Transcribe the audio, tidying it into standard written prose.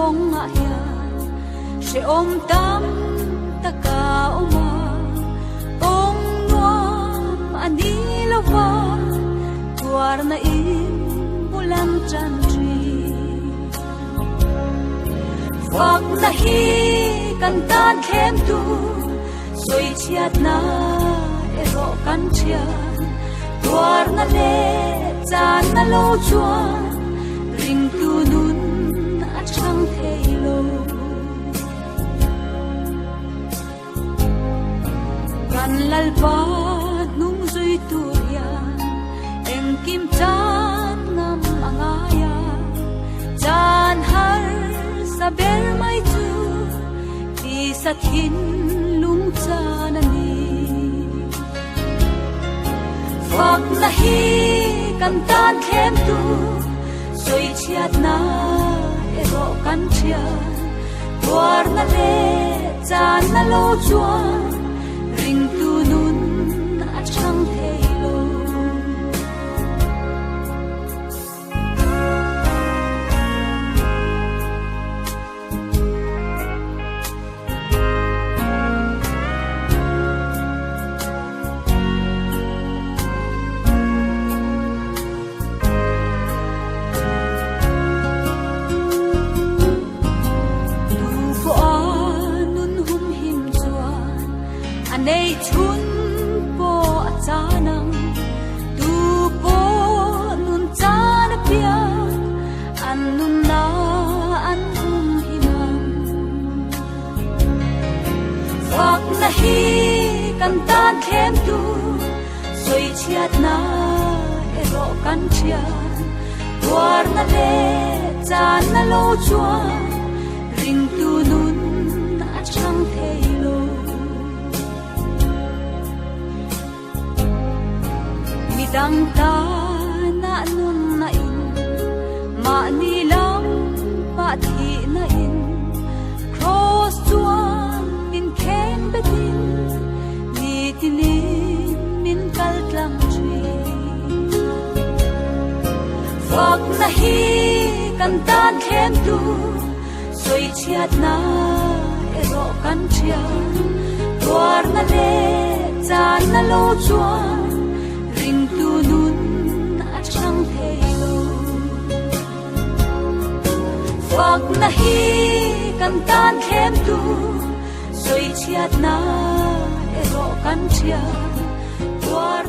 vong ngã hiền sẽ ôm tâm ta cả oma ong nuam ani lova tuar na in bulan chandri vak na hi kan tan khem tu soi chiat na ero kan chia tuar na le chan na lo chuan ring tu nun a chang thei lo kan lal pa nung zui tu ya em kim chan ngam angaya chan har sa ber mai tu ti sa thin lung chan ani vak na hi kan tan khem tu soi chiat na ero kan chia tuar na le chan na lo chuan ring tu nun a chang thei lo nei chun po achanang tu po nun chan pia an nun na an himam vak na hi kan tan khem tu soi chiat na ero kan chia tuar na le chan na lo chuan ring tu nun a chang thei lo dang ta na nun na in ma ni lam pa thi na in cross chuan min khen betin ni tilin min kal tlam tri vak na hi kan tan khem tu soi chiat na ero kan chia tuar na le chan na lo chuan ring tu nun a chang thei lo vak na hi kan tan khem tu soi chiat na ero kan chia tuar